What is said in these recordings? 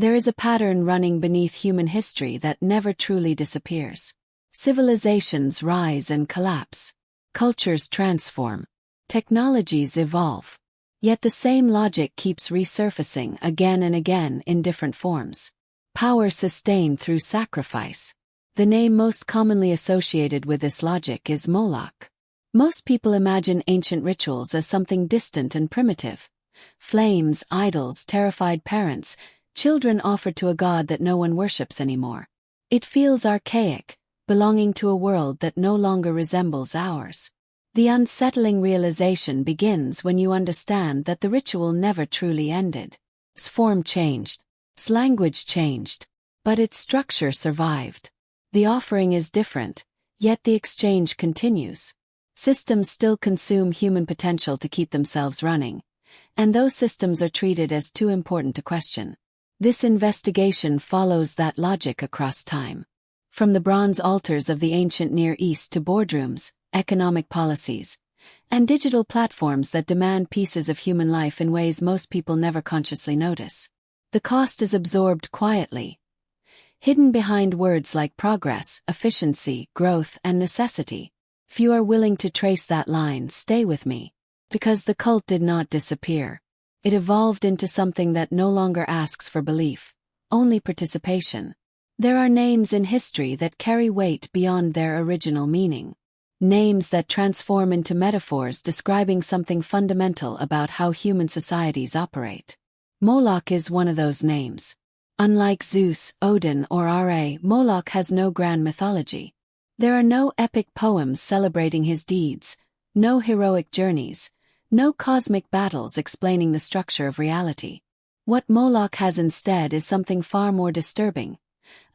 There is a pattern running beneath human history that never truly disappears. Civilizations rise and collapse. Cultures transform. Technologies evolve. Yet the same logic keeps resurfacing again and again in different forms. Power sustained through sacrifice. The name most commonly associated with this logic is Moloch. Most people imagine ancient rituals as something distant and primitive. Flames, idols, terrified parents, children offered to a god that no one worships anymore. It feels archaic, belonging to a world that no longer resembles ours. The unsettling realization begins when you understand that the ritual never truly ended. Its form changed, its language changed, but its structure survived. The offering is different, yet the exchange continues. Systems still consume human potential to keep themselves running, and those systems are treated as too important to question. This investigation follows that logic across time. From the bronze altars of the ancient Near East to boardrooms, economic policies, and digital platforms that demand pieces of human life in ways most people never consciously notice. The cost is absorbed quietly, hidden behind words like progress, efficiency, growth, and necessity. If you are willing to trace that line, stay with me. Because the cult did not disappear. It evolved into something that no longer asks for belief, only participation. There are names in history that carry weight beyond their original meaning. Names that transform into metaphors describing something fundamental about how human societies operate. Moloch is one of those names. Unlike Zeus, Odin, or Ra, Moloch has no grand mythology. There are no epic poems celebrating his deeds, no heroic journeys, no cosmic battles explaining the structure of reality. What Moloch has instead is something far more disturbing.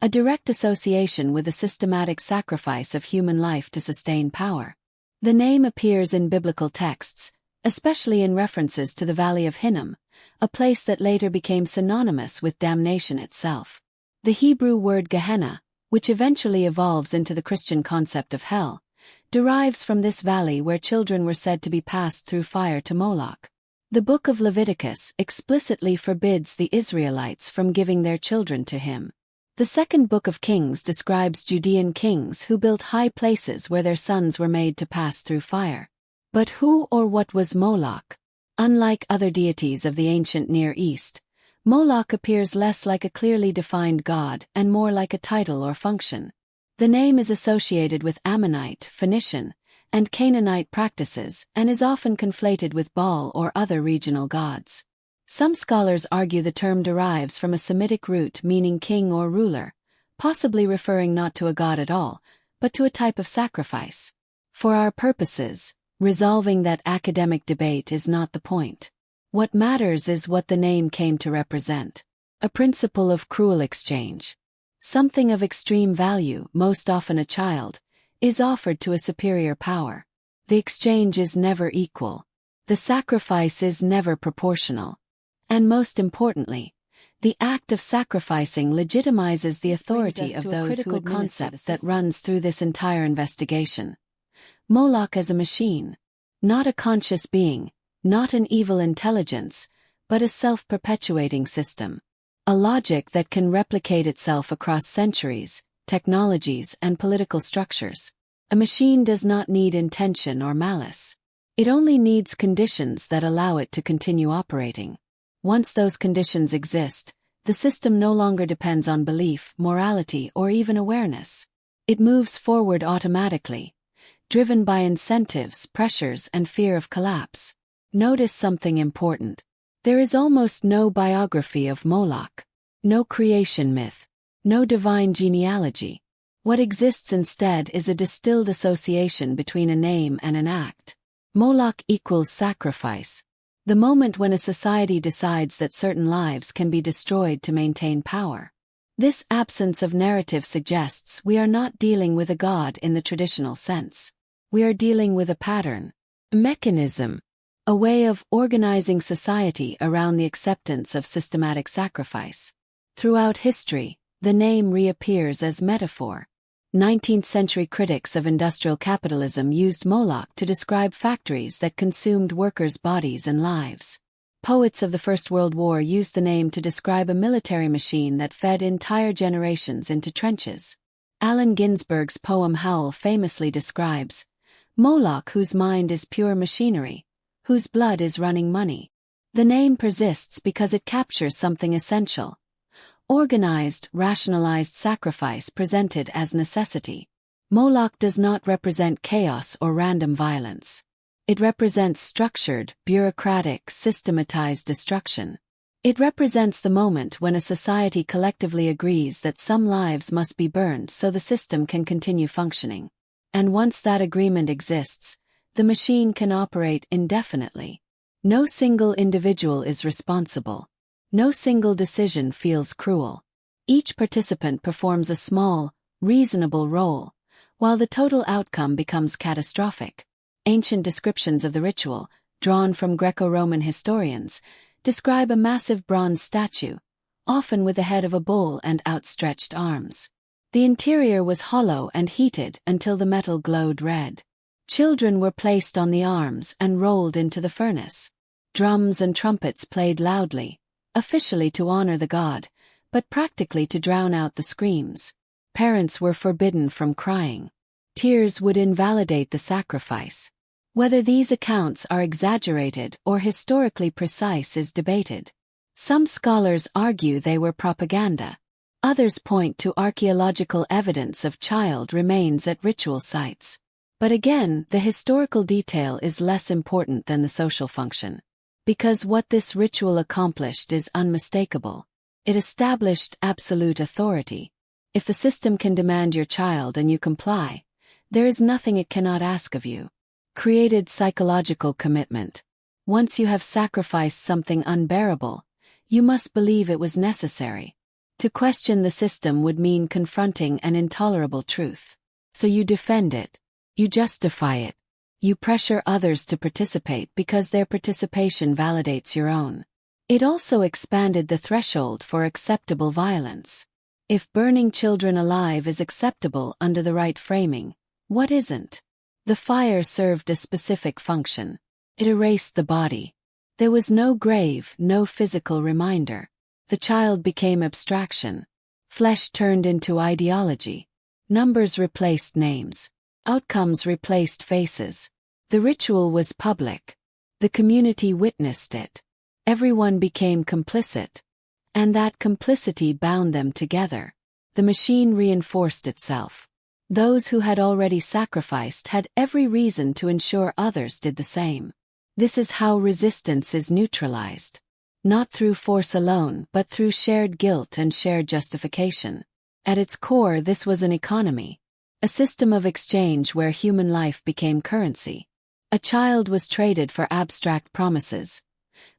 A direct association with the systematic sacrifice of human life to sustain power. The name appears in biblical texts, especially in references to the Valley of Hinnom, a place that later became synonymous with damnation itself. The Hebrew word Gehenna, which eventually evolves into the Christian concept of hell, derives from this valley where children were said to be passed through fire to Moloch. The book of Leviticus explicitly forbids the Israelites from giving their children to him. The second book of Kings describes Judean kings who built high places where their sons were made to pass through fire. But who or what was Moloch? Unlike other deities of the ancient Near East, Moloch appears less like a clearly defined god and more like a title or function. The name is associated with Ammonite, Phoenician, and Canaanite practices and is often conflated with Baal or other regional gods. Some scholars argue the term derives from a Semitic root meaning king or ruler, possibly referring not to a god at all, but to a type of sacrifice. For our purposes, resolving that academic debate is not the point. What matters is what the name came to represent. A principle of cruel exchange. Something of extreme value, most often a child, is offered to a superior power. The exchange is never equal. The sacrifice is never proportional. And most importantly, the act of sacrificing legitimizes the authority of those who concept that runs through this entire investigation. Moloch as a machine, not a conscious being, not an evil intelligence, but a self-perpetuating system. A logic that can replicate itself across centuries, technologies, and political structures. A machine does not need intention or malice. It only needs conditions that allow it to continue operating. Once those conditions exist, the system no longer depends on belief, morality, or even awareness. It moves forward automatically, driven by incentives, pressures, and fear of collapse. Notice something important. There is almost no biography of Moloch, no creation myth, no divine genealogy. What exists instead is a distilled association between a name and an act. Moloch equals sacrifice. The moment when a society decides that certain lives can be destroyed to maintain power. This absence of narrative suggests we are not dealing with a god in the traditional sense. We are dealing with a pattern, a mechanism, a way of organizing society around the acceptance of systematic sacrifice. Throughout history, the name reappears as metaphor. 19th-century critics of industrial capitalism used Moloch to describe factories that consumed workers' bodies and lives. Poets of the First World War used the name to describe a military machine that fed entire generations into trenches. Allen Ginsberg's poem Howl famously describes Moloch, whose mind is pure machinery, whose blood is running money. The name persists because it captures something essential. Organized, rationalized sacrifice presented as necessity. Moloch does not represent chaos or random violence. It represents structured, bureaucratic, systematized destruction. It represents the moment when a society collectively agrees that some lives must be burned so the system can continue functioning. And once that agreement exists, the machine can operate indefinitely. No single individual is responsible. No single decision feels cruel. Each participant performs a small, reasonable role, while the total outcome becomes catastrophic. Ancient descriptions of the ritual, drawn from Greco-Roman historians, describe a massive bronze statue, often with the head of a bull and outstretched arms. The interior was hollow and heated until the metal glowed red. Children were placed on the arms and rolled into the furnace. Drums and trumpets played loudly, officially to honor the god, but practically to drown out the screams. Parents were forbidden from crying. Tears would invalidate the sacrifice. Whether these accounts are exaggerated or historically precise is debated. Some scholars argue they were propaganda. Others point to archaeological evidence of child remains at ritual sites. But again, the historical detail is less important than the social function. Because what this ritual accomplished is unmistakable. It established absolute authority. If the system can demand your child and you comply, there is nothing it cannot ask of you. Created psychological commitment. Once you have sacrificed something unbearable, you must believe it was necessary. To question the system would mean confronting an intolerable truth. So you defend it. You justify it. You pressure others to participate because their participation validates your own. It also expanded the threshold for acceptable violence. If burning children alive is acceptable under the right framing, what isn't? The fire served a specific function. It erased the body. There was no grave, no physical reminder. The child became abstraction. Flesh turned into ideology. Numbers replaced names. Outcomes replaced faces. The ritual was public. The community witnessed it. Everyone became complicit. And that complicity bound them together. The machine reinforced itself. Those who had already sacrificed had every reason to ensure others did the same. This is how resistance is neutralized. Not through force alone, but through shared guilt and shared justification. At its core, this was an economy. A system of exchange where human life became currency. A child was traded for abstract promises.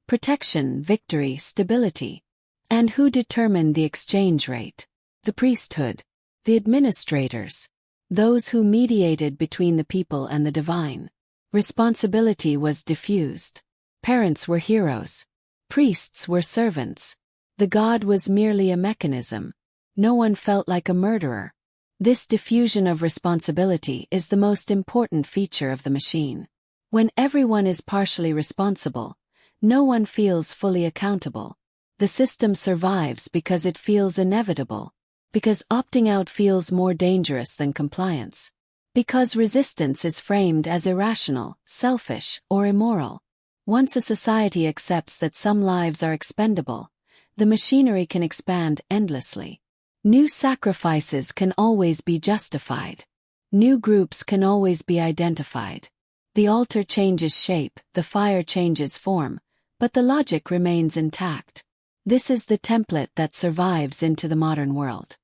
Protection, victory, stability. And who determined the exchange rate? The priesthood. The administrators. Those who mediated between the people and the divine. Responsibility was diffused. Parents were heroes. Priests were servants. The god was merely a mechanism. No one felt like a murderer. This diffusion of responsibility is the most important feature of the machine. When everyone is partially responsible, no one feels fully accountable. The system survives because it feels inevitable. Because opting out feels more dangerous than compliance. Because resistance is framed as irrational, selfish, or immoral. Once a society accepts that some lives are expendable, the machinery can expand endlessly. New sacrifices can always be justified. New groups can always be identified. The altar changes shape, the fire changes form, but the logic remains intact. This is the template that survives into the modern world.